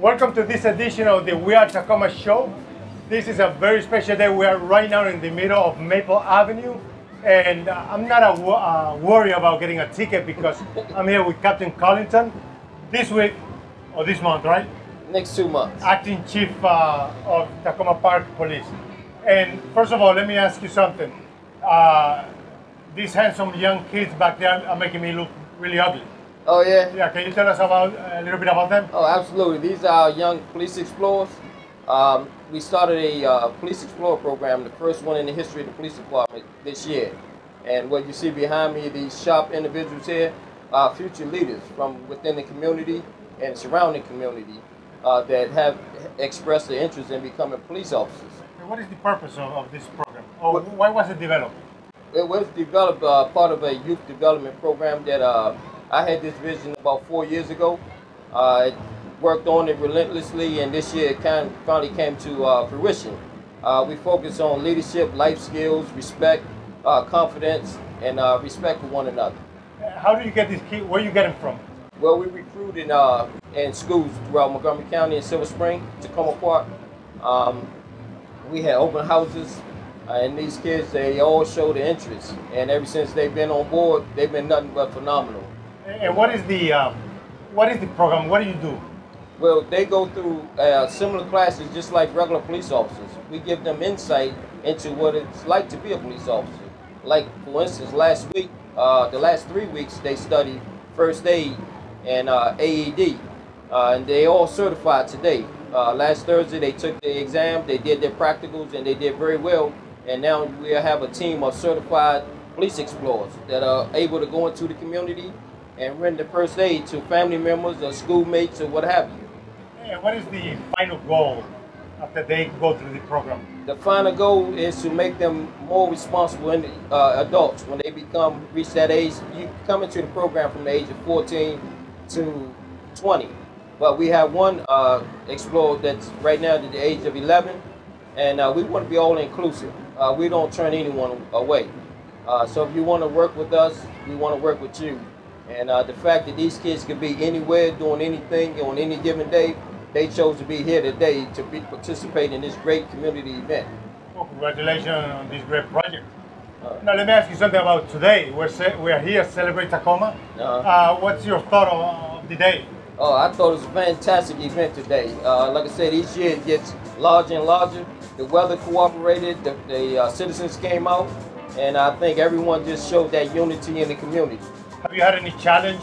Welcome to this edition of the We Are Takoma show. This is a very special day. We are right now in the middle of Maple Avenue, and I'm not worried about getting a ticket because I'm here with Captain Collington this week, or this month, right? Next 2 months. Acting Chief of Takoma Park Police. And first of all, let me ask you something. These handsome young kids back there are making me look really ugly. Oh yeah? Yeah, can you tell us about a little bit about them? Oh, absolutely. These are our young police explorers. We started a police explorer program, the first one in the history of the police department this year. And what you see behind me, these sharp individuals here, are future leaders from within the community and surrounding community that have expressed their interest in becoming police officers. And what is the purpose of this program? Or why was it developed? It was developed part of a youth development program that I had this vision about 4 years ago. I worked on it relentlessly, and this year it finally came to fruition. We focus on leadership, life skills, respect, confidence, and respect for one another. How do you get these kids? Where are you getting from? Well, we recruit in schools throughout Montgomery County and Silver Spring, Takoma Park. We had open houses, and these kids, they all showed the interest. And ever since they've been on board, they've been nothing but phenomenal. And what is the program? What do you do? Well, they go through similar classes just like regular police officers. We give them insight into what it's like to be a police officer. Like, for instance, last week, the last 3 weeks, they studied first aid and AED. And they all certified today. Last Thursday, they took the exam, they did their practicals, and they did very well. And now we have a team of certified police explorers that are able to go into the community and render first aid to family members or schoolmates or what have you. And what is the final goal after they go through the program? The final goal is to make them more responsible adults when they reach that age. You come into the program from the age of 14 to 20. But we have one explorer that's right now at the age of 11, and we want to be all inclusive. We don't turn anyone away. So if you want to work with us, we want to work with you. And the fact that these kids could be anywhere, doing anything on any given day, they chose to be here today to participate in this great community event. Well, congratulations on this great project. Now let me ask you something about today. We're here to celebrate Takoma. What's your thought of the day? Oh, I thought it was a fantastic event today. Like I said, each year it gets larger and larger. The weather cooperated, the citizens came out, and I think everyone just showed that unity in the community. Have you had any challenges?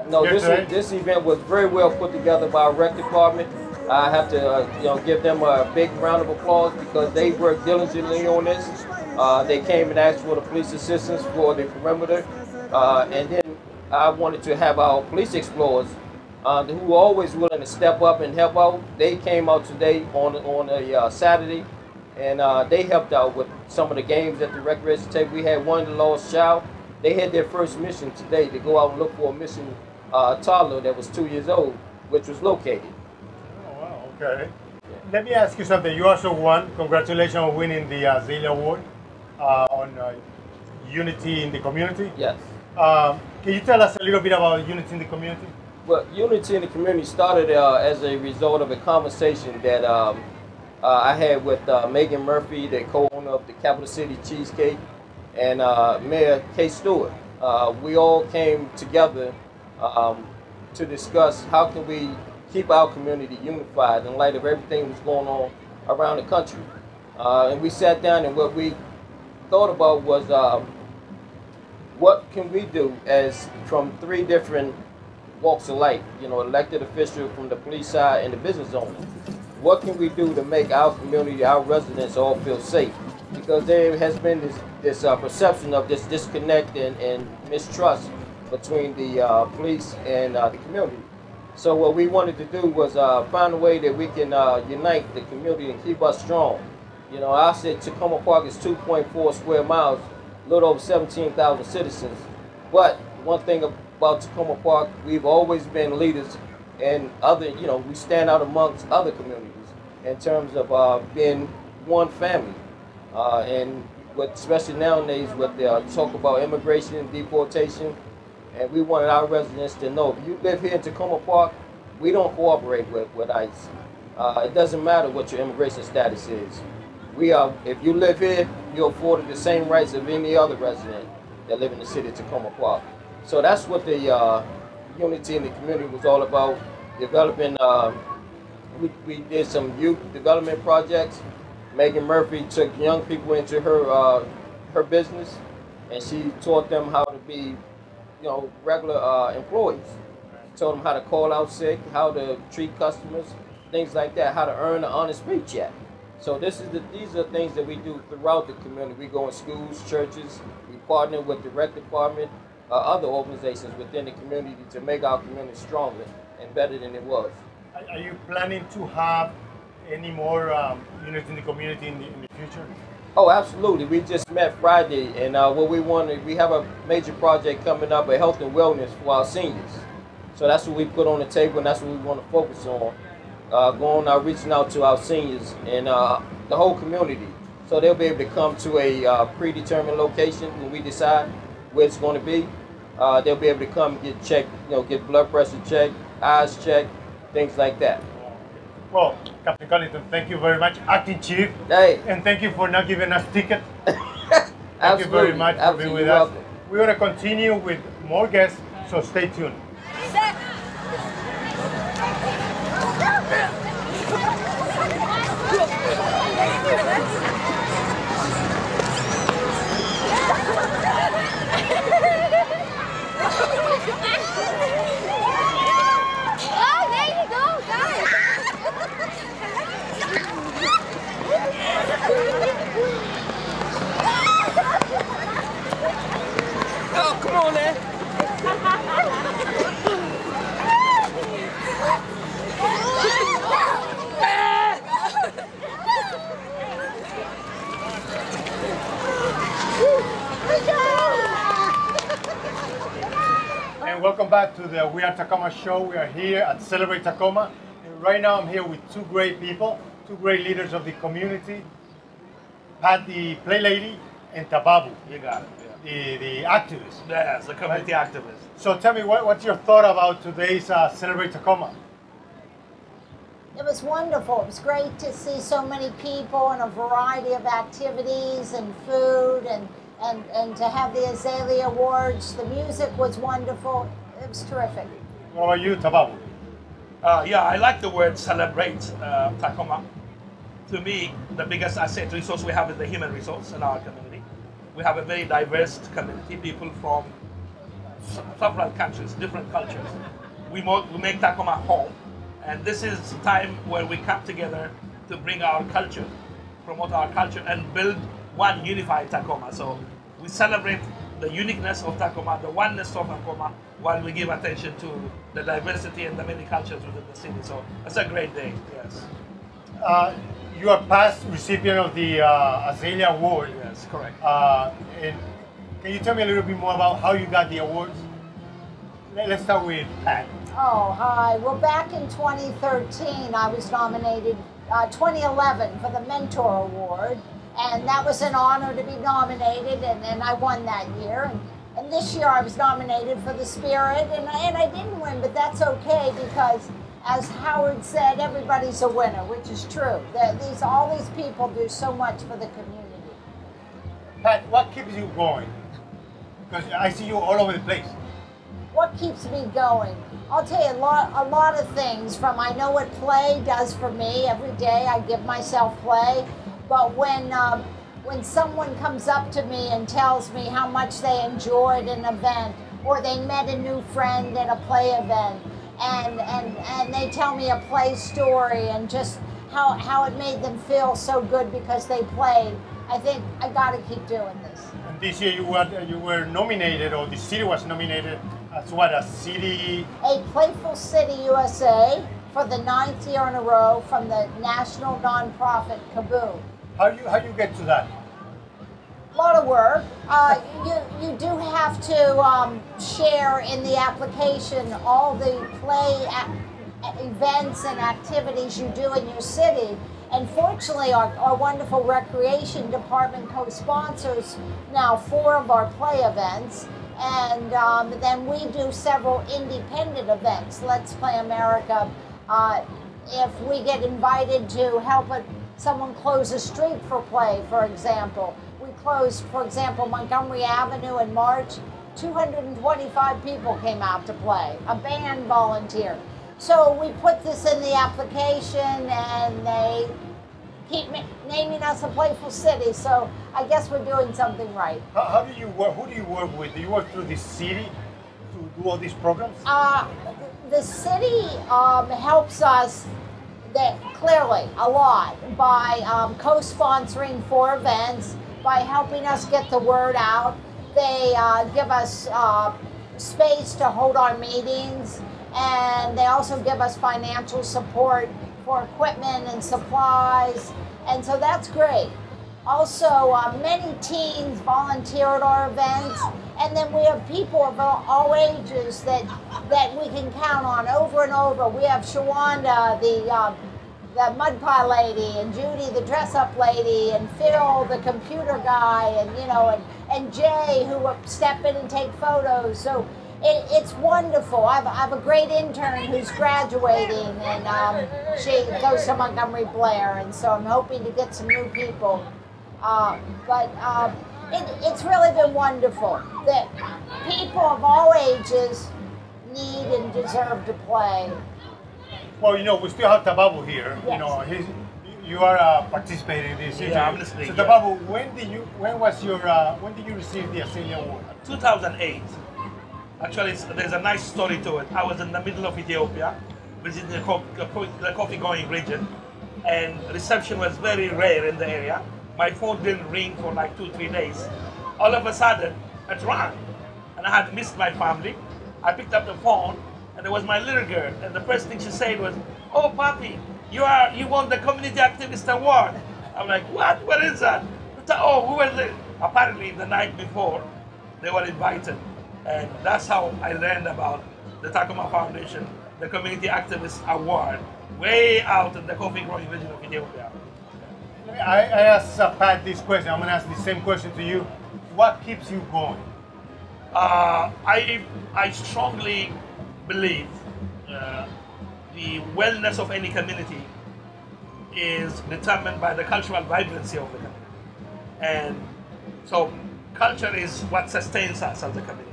No, this event was very well put together by our rec department. I have to give them a big round of applause because they worked diligently on this. They came and asked for the police assistance for the perimeter, and then I wanted to have our police explorers who were always willing to step up and help out. They came out today on a Saturday, and they helped out with some of the games at the recreation table. We had one, the Lost Child. They had their first mission today to go out and look for a missing toddler that was 2 years old, which was located. Oh, wow, okay. Yeah. Let me ask you something. You also won. Congratulations on winning the Zilli Award on Unity in the Community. Yes. Can you tell us a little bit about Unity in the Community? Well, Unity in the Community started as a result of a conversation that I had with Megan Murphy, the co-owner of the Capital City Cheesecake, and Mayor Kay Stewart. We all came together to discuss how can we keep our community unified in light of everything that's going on around the country. And we sat down, and what we thought about was what can we do as from 3 different walks of life, elected official from the police side and the business owner. What can we do to make our community, our residents all feel safe? Because there has been this perception of this disconnect and mistrust between the police and the community. So what we wanted to do was find a way that we can unite the community and keep us strong. I said Takoma Park is 2.4 square miles, a little over 17,000 citizens. But one thing about Takoma Park, we've always been leaders and we stand out amongst other communities in terms of being one family. And especially nowadays with the talk about immigration and deportation, and we wanted our residents to know, if you live here in Takoma Park, we don't cooperate with ICE. It doesn't matter what your immigration status is. If you live here, you're afforded the same rights of any other resident that live in the city of Takoma Park. So that's what the unity in the community was all about. Developing, we did some youth development projects. Megan Murphy took young people into her business, and she taught them how to be, regular employees. Told them how to call out sick, how to treat customers, things like that, how to earn an honest paycheck. So these are things that we do throughout the community. We go in schools, churches, we partner with the rec department, other organizations within the community to make our community stronger and better than it was. Are you planning to have any more units in the community in the future? Oh, absolutely. We just met Friday, and what we have a major project coming up, a health and wellness for our seniors. So that's what we put on the table, and that's what we want to focus on. Reaching out to our seniors and the whole community, so they'll be able to come to a predetermined location when we decide where it's going to be. They'll be able to come get checked, get blood pressure checked, eyes checked, things like that. Well, Captain Collington, thank you very much, Acting Chief. Hey. And thank you for not giving us tickets. Thank you very much for being with us. We're going to continue with more guests, so stay tuned. Oh, come on, man. And welcome back to the We Are Takoma show. We are here at Celebrate Takoma. And right now I'm here with two great people, two great leaders of the community. Pat, the play lady, and Tababu. You got it. Yeah. The activist. Yes, the community activist. So tell me, what's your thought about today's Celebrate Takoma? It was wonderful. It was great to see so many people and a variety of activities and food and to have the Azalea Awards. The music was wonderful. It was terrific. What about you, Tababu? Yeah, I like the word celebrate, Takoma. To me, the biggest asset resource we have is the human resource in our community. We have a very diverse community, people from several countries, different cultures. We make Takoma home, and this is time where we come together to bring our culture, promote our culture, and build one unified Takoma. So we celebrate the uniqueness of Takoma, the oneness of Takoma, while we give attention to the diversity and the many cultures within the city. So it's a great day, yes. You are past recipient of the Azalea Award. Yes, correct. And can you tell me a little bit more about how you got the awards? Let's start with Pat. Oh, hi. Well, back in 2013, I was nominated, 2011, for the Mentor Award. And that was an honor to be nominated, and I won that year. And this year I was nominated for the Spirit, and I didn't win, but that's okay because, as Howard said, everybody's a winner, which is true. All these people do so much for the community. Pat, what keeps you going? Because I see you all over the place. What keeps me going? I'll tell you a lot of things. From I know what play does for me. Every day I give myself play. But when someone comes up to me and tells me how much they enjoyed an event, or they met a new friend at a play event, and they tell me a play story and just how it made them feel so good because they played, I think I got to keep doing this. And this year you were nominated, or the city was nominated as what, a city? A Playful City USA for the 9th year in a row from the national nonprofit Kaboom. How you get to that? A lot of work. You do have to share in the application all the play events and activities you do in your city. And fortunately, our wonderful recreation department co-sponsors now 4 of our play events. And then we do several independent events. Let's Play America. If we get invited to help someone close a street for play, for example. We closed, for example, Montgomery Avenue in March. 225 people came out to play. A band volunteered. So we put this in the application, and they keep naming us a playful city. So I guess we're doing something right. How do you work? Who do you work with? Do you work through the city to do all these programs? The city helps us clearly a lot by co-sponsoring 4 events, by helping us get the word out. They give us space to hold our meetings, and they also give us financial support for equipment and supplies, and so that's great. Also, many teens volunteer at our events, and then we have people of all ages that we can count on over and over. We have Shawanda, the mud pie lady, and Judy, the dress-up lady, and Phil, the computer guy, and and Jay, who will step in and take photos. So it's wonderful. I have a great intern who's graduating, and she goes to Montgomery Blair, and so I'm hoping to get some new people. It's really been wonderful that people of all ages need and deserve to play. Well, we still have Tababu here. Yes. You are participating in this. Yeah, I'm listening. So Yeah. Tababu, when did you receive the Asenia Award? 2008. Actually, there's a nice story to it. I was in the middle of Ethiopia, visiting the coffee-growing region, and reception was very rare in the area. My phone didn't ring for like 2-3 days. All of a sudden, it rang, and I had missed my family. I picked up the phone, and there was my little girl, and the first thing she said was, "Oh, Papi, you won the Community Activist Award." I'm like, "What? What is that?" "Oh, who was it?" Apparently, the night before, they were invited, and that's how I learned about the Takoma Foundation, the Community Activist Award, way out in the coffee-growing region of Ethiopia. I asked Pat this question. I'm going to ask the same question to you. What keeps you going? I strongly believe the wellness of any community is determined by the cultural vibrancy of the community. And so culture is what sustains us as a community.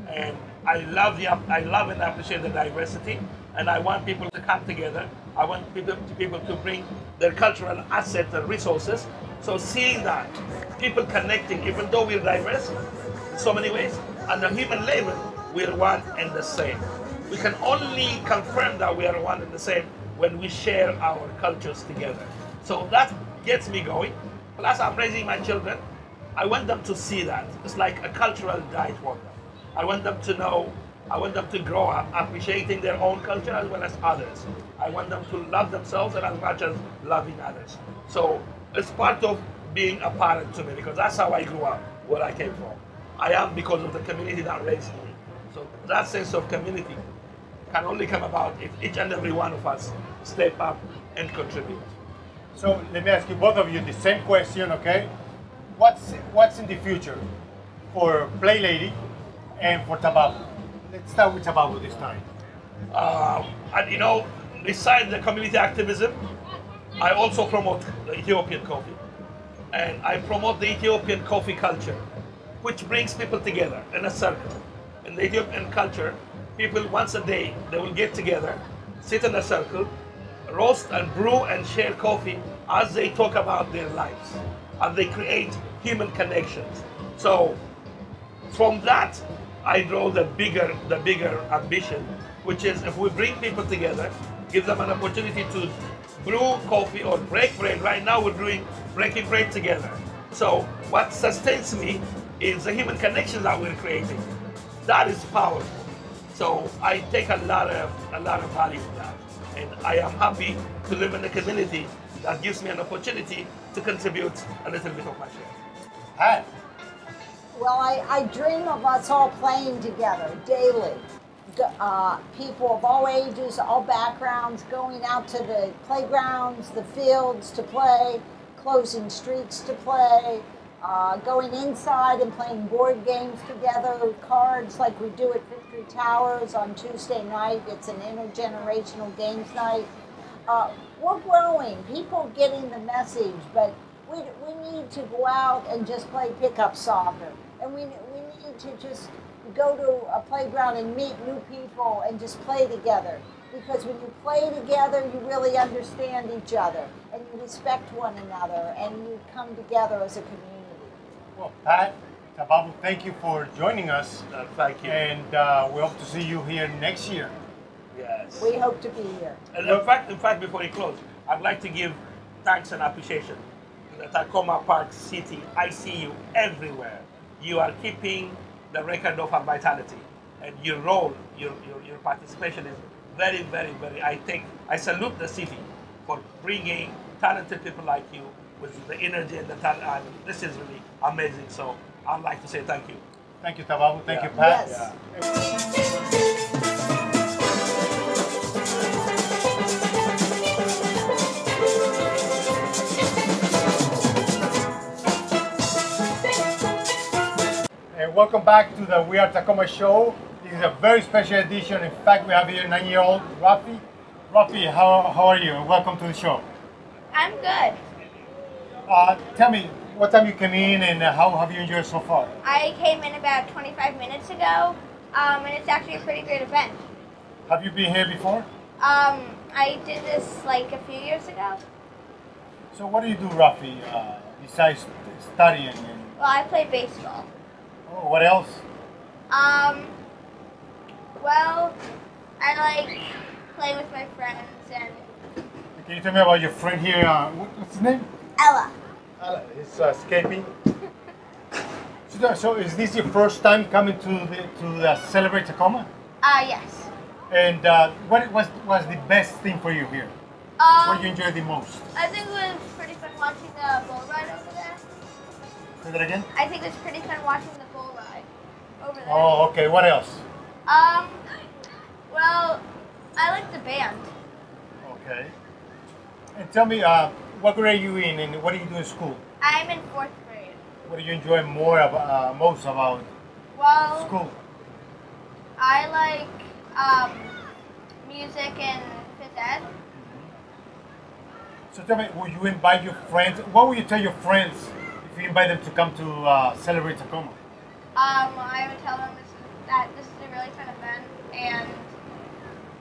And I love and appreciate the diversity, and I want people to come together. I want people to bring their cultural assets and resources. So seeing that, people connecting, even though we're diverse in so many ways, on the human level, we're one and the same. We can only confirm that we are one and the same when we share our cultures together. So that gets me going. Plus, I'm raising my children. I want them to see that. It's like a cultural diet for them. I want them to know, I want them to grow up appreciating their own culture as well as others. I want them to love themselves and as much as loving others. So it's part of being a parent to me, because that's how I grew up, where I came from. I am because of the community that raised me. So that sense of community can only come about if each and every one of us step up and contribute. So let me ask you, both of you, the same question, okay? What's in the future for Play Lady and for Tababu? Let's start with Tababu this time. And besides the community activism, I also promote the Ethiopian coffee. And I promote the Ethiopian coffee culture, which brings people together in a circle. In the Ethiopian culture, people once a day, they will get together, sit in a circle, roast and brew and share coffee as they talk about their lives, as they create human connections. So from that, I draw the bigger ambition, which is if we bring people together, give them an opportunity to brew coffee or break bread. Right now we're breaking bread together. So what sustains me is the human connections that we're creating. That is powerful. So I take a lot of value in that. And I am happy to live in a community that gives me an opportunity to contribute a little bit of my share. Pat. Well, I dream of us all playing together daily. People of all ages, all backgrounds, going out to the playgrounds, the fields to play, closing streets to play, going inside and playing board games together, cards like we do at Victory Towers on Tuesday night. It's an intergenerational games night. We're growing, people getting the message, but we need to go out and just play pickup soccer. And we need to just go to a playground and meet new people and just play together. Because when you play together, you really understand each other and you respect one another and you come together as a community. Well, Pat, Tababu, thank you for joining us. Thank you. And we hope to see you here next year. Yes. We hope to be here. And in fact, before we close, I'd like to give thanks and appreciation to the Takoma Park City. I see you everywhere. You are keeping the record of our vitality, and your role, your participation is very, very, very. I salute the city for bringing talented people like you with the energy and the talent. And this is really amazing. So I'd like to say thank you. Thank you, Tababu. Thank you, Pat. Yes. And welcome back to the We Are Takoma show. This is a very special edition. In fact, we have here 9-year-old Rafi. Rafi, how are you? Welcome to the show. I'm good. Tell me, what time you came in and how have you enjoyed so far? I came in about 25 minutes ago, and it's actually a pretty great event. Have you been here before? I did this like a few years ago. So what do you do, Rafi, besides studying? Well, I play baseball. Oh, what else? Well, I like playing with my friends and Can you tell me about your friend here? What's his name? Ella. He's escaping. So is this your first time coming to celebrate Takoma? Yes. And what was the best thing for you here? What you enjoyed the most? I think it was pretty fun watching the bull ride over there. Say that again? I think it was pretty fun watching the bull ride over there. Oh, okay. What else? Well, I like the band. Okay. And tell me, what grade are you in and what do you do in school? I'm in 4th grade. What do you enjoy most about Well, school? I like music and phys ed. So tell me, will you invite your friends? What will you tell your friends if you invite them to come to celebrate Takoma? I would tell them that this is a really fun event, and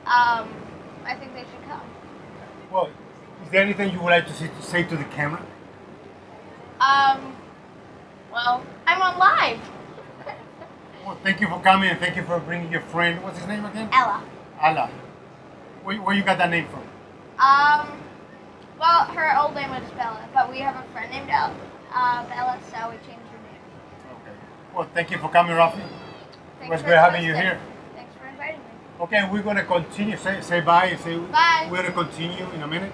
I think they should come. Well, is there anything you would like to say to the camera? Well, I'm on live. Well, thank you for coming and thank you for bringing your friend. What's his name again? Ella. Ala. Where you got that name from? Well, her old name was Bella, but we have a friend named Bella, so we changed her name. Okay. Well, thank you for coming, Rafi. It Thanks was for great having you hosting. here. Thanks for inviting me. Okay, we're going to continue. Say bye and say Bye. we're going to continue in a minute.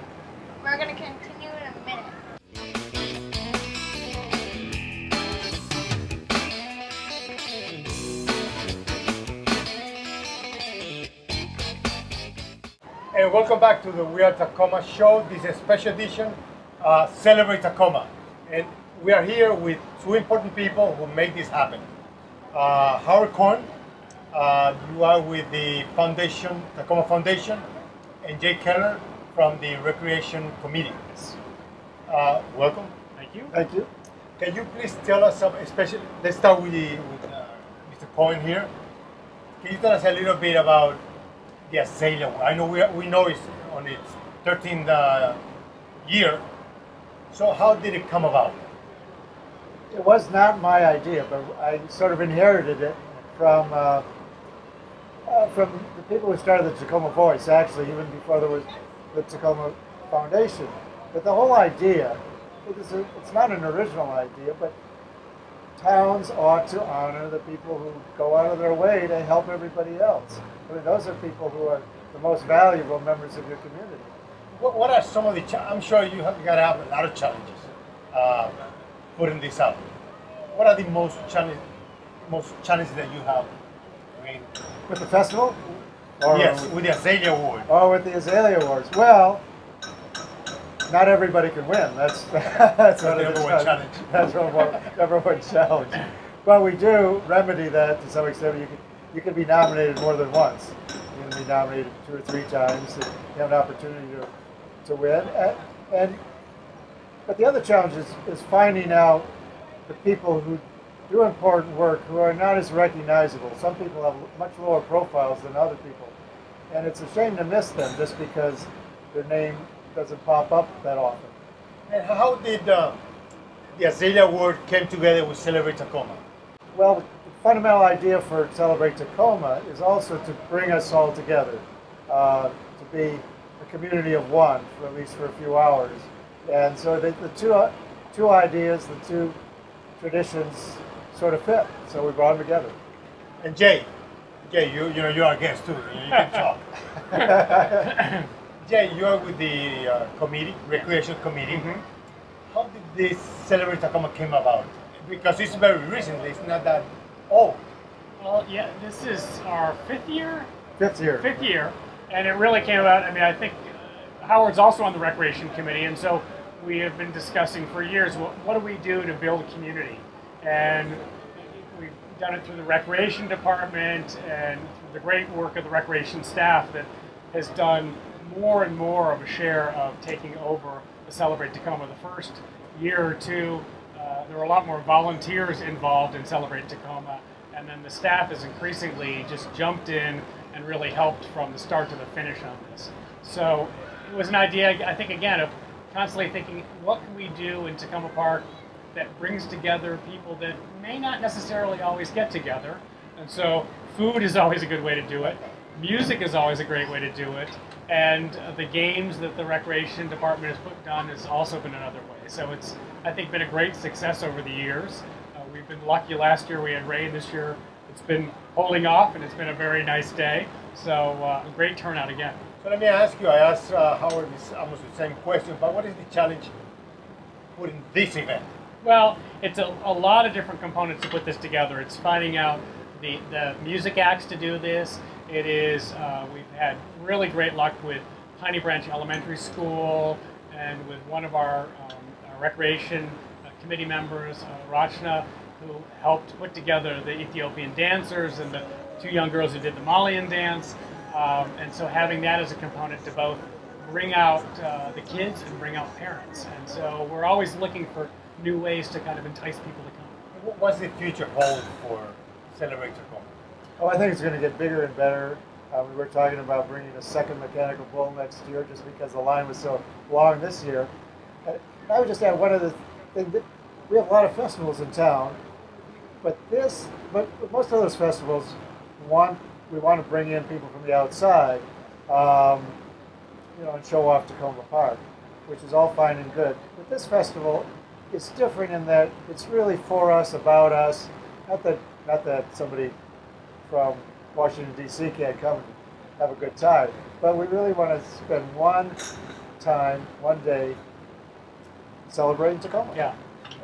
We're going to continue in a minute. And welcome back to the We Are Takoma show. This is a special edition, Celebrate Takoma. And we are here with two important people who make this happen. Howard Korn, you are with the foundation, Takoma Foundation, and Jay Keller from the Recreation Committee. Welcome. Thank you. Thank you. Can you please tell us some, especially, let's start with Mr. Cohen here. Can you tell us a little bit about the Azalea? I know we know it's on its 13th year. So how did it come about? It was not my idea, but I sort of inherited it from the people who started the Takoma Voice, actually, even before there was the Takoma Foundation. But the whole idea, it's not an original idea, but towns ought to honor the people who go out of their way to help everybody else. I mean, those are people who are the most valuable members of your community. What are some of the, I'm sure you got to have a lot of challenges putting this out. What are the most challenges that you have? I mean, With the festival? yes, with the Azalea Award. Oh, with the Azalea Awards. Well, not everybody can win. That's that's the number one challenge. That's number one challenge. But we do remedy that to some extent. You can be nominated more than once. You can be nominated 2 or 3 times. And you have an opportunity to win. But the other challenge is finding out the people who do important work who are not as recognizable. Some people have much lower profiles than other people. And it's a shame to miss them just because their name doesn't pop up that often. And how did the Azalea Award came together with Celebrate Takoma? Well, the fundamental idea for Celebrate Takoma is also to bring us all together, to be a community of one, for at least for a few hours. And so the two ideas, the two traditions sort of fit, so we brought them together. And Jay, you're our guest too. You can talk. Jay, you are with the committee, recreation committee. Mm-hmm. How did this Celebrate Takoma came about? Because it's very recent. It's not that old. Well, yeah, this is our 5th year. 5th year. 5th year, and it really came about. I mean, I think Howard's also on the recreation committee, and so we have been discussing for years, what do we do to build a community? And we've done it through the recreation department and through the great work of the recreation staff that has done more and more of a share of taking over the Celebrate Takoma. The first year or two, there were a lot more volunteers involved in Celebrate Takoma, and then the staff has increasingly just jumped in and really helped from the start to the finish on this. So it was an idea, I think, again, of constantly thinking, what can we do in Takoma Park that brings together people that may not necessarily always get together? And so food is always a good way to do it. Music is always a great way to do it. And the games that the recreation department has put on has also been another way. So it's, I think, been a great success over the years. We've been lucky. Last year we had rain. This year it's been holding off, and it's been a very nice day. So a great turnout again. So let me ask you, I asked Howard this almost the same question, but what is the challenge putting this event? Well, it's a lot of different components to put this together. It's finding out the music acts to do this. It is, we've had really great luck with Piney Branch Elementary School and with one of our recreation committee members, Rachna, who helped put together the Ethiopian dancers and the 2 young girls who did the Malian dance. And so having that as a component to both bring out the kids and bring out parents. And so we're always looking for new ways to kind of entice people to come. What's the future hold for Celebrate Takoma? Oh, I think it's going to get bigger and better. We were talking about bringing a second mechanical bull next year just because the line was so long this year. I would just add one other thing. That we have a lot of festivals in town, but most of those festivals we want to bring in people from the outside, and show off Takoma Park, which is all fine and good. But this festival is different in that it's really for us, about us. Not that somebody from Washington, D.C. can't come and have a good time, but we really want to spend one day celebrating Takoma. Yeah,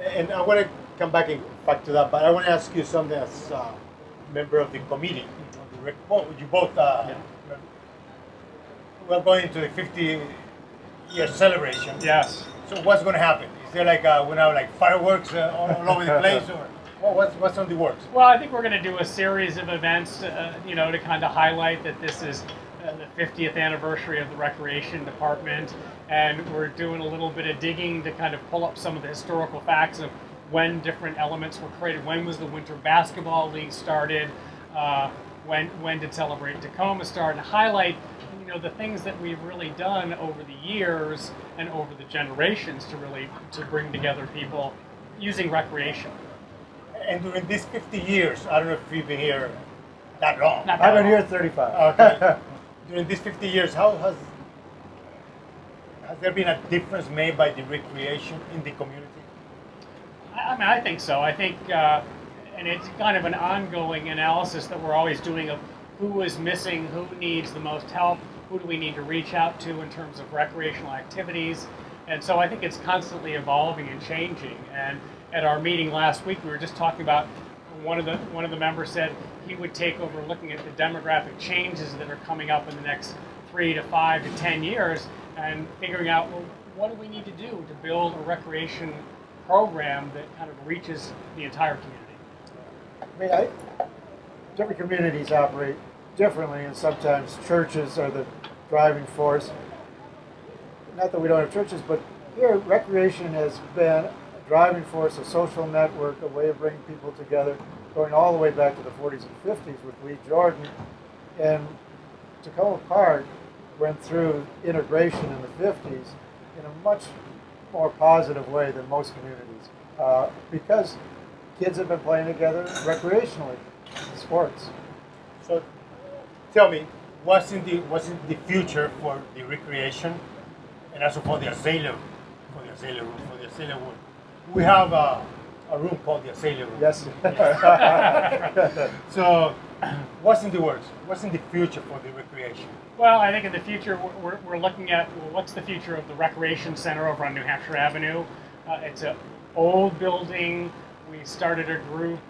and I want to come back to that, but I want to ask you something as a member of the committee. You both we're going into the 50-year celebration. Yes. So what's going to happen? Is there like fireworks all over the place, or what's on the works? Well, I think we're going to do a series of events, to kind of highlight that this is the 50th anniversary of the recreation department, and we're doing a little bit of digging to kind of pull up some of the historical facts of when different elements were created. When was the Winter Basketball League started? When did Celebrate Takoma start? And highlight, the things that we've really done over the years and over the generations to bring together people using recreation. And during these 50 years, I don't know if you've been here that long. I've been here 35. Okay. During these 50 years, how has there been a difference made by the recreation in the community? I think so. I think, and it's kind of an ongoing analysis that we're always doing of who is missing, who needs the most help, who do we need to reach out to in terms of recreational activities. And so I think it's constantly evolving and changing. And at our meeting last week, we were just talking about one of the members said he would take over looking at the demographic changes that are coming up in the next 3 to 5 to 10 years and figuring out, well, what do we need to do to build a recreation program that kind of reaches the entire community? I mean, different communities operate differently, and sometimes churches are the driving force. Not that we don't have churches, but here recreation has been a driving force, a social network, a way of bringing people together, going all the way back to the 40s and 50s with Lee Jordan. And Takoma Park went through integration in the 50s in a much more positive way than most communities, because kids have been playing together recreationally, sports. So tell me, what's in the future for the recreation and also for the Azalea room? We have a room called the Azalea room. Yes. So what's in the works? What's in the future for the recreation? Well, I think in the future we're looking at, well, what's the future of the recreation center over on New Hampshire Avenue. It's an old building. We started a group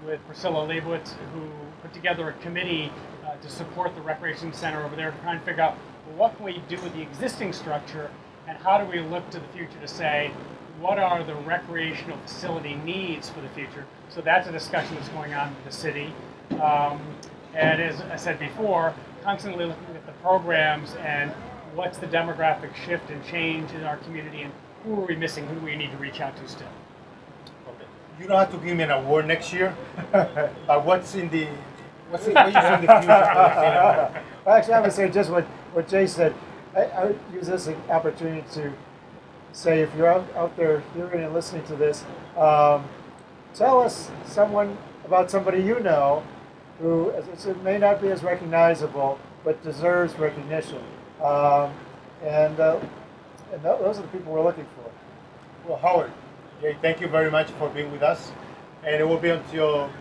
with Priscilla Leibowitz, who put together a committee to support the recreation center over there to try and figure out, well, what can we do with the existing structure, and how do we look to the future to say, what are the recreational facility needs for the future? So that's a discussion that's going on with the city. And as I said before, constantly looking at the programs and what's the demographic shift and change in our community, and who are we missing, who do we need to reach out to still. Okay. You don't have to give me an award next year, but what is in the future for the Azalea? Well, actually, I would say just what Jay said. I would use this as an opportunity to say, if you're out there hearing and listening to this, tell us about somebody you know who, as I said, may not be as recognizable, but deserves recognition. And those are the people we're looking for. Well, Howard, Jay, thank you very much for being with us. And it will be until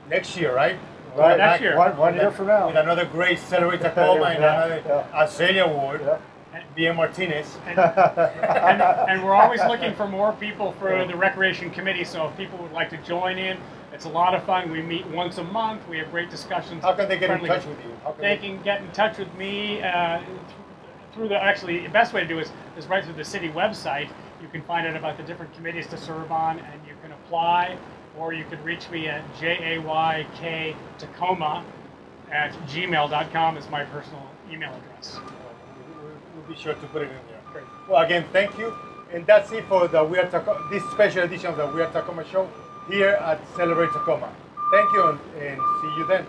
next year, right? Right, next year. One year from now. With another great Celebrate Takoma and another Azalea Award. Yeah. B.M. Martinez. And we're always looking for more people for the Recreation Committee, so if people would like to join in, it's a lot of fun. We meet once a month. We have great discussions. How can they get in touch with you? They can get in touch with me through actually, the best way to do is right through the city website. You can find out about the different committees to serve on, and you can apply, or you can reach me at jayktacoma@gmail.com is my personal email address. We'll be sure to put it in there. Great. Well, again, thank you. And that's it for the this special edition of the We Are Takoma show here at Celebrate Takoma. Thank you, and see you then.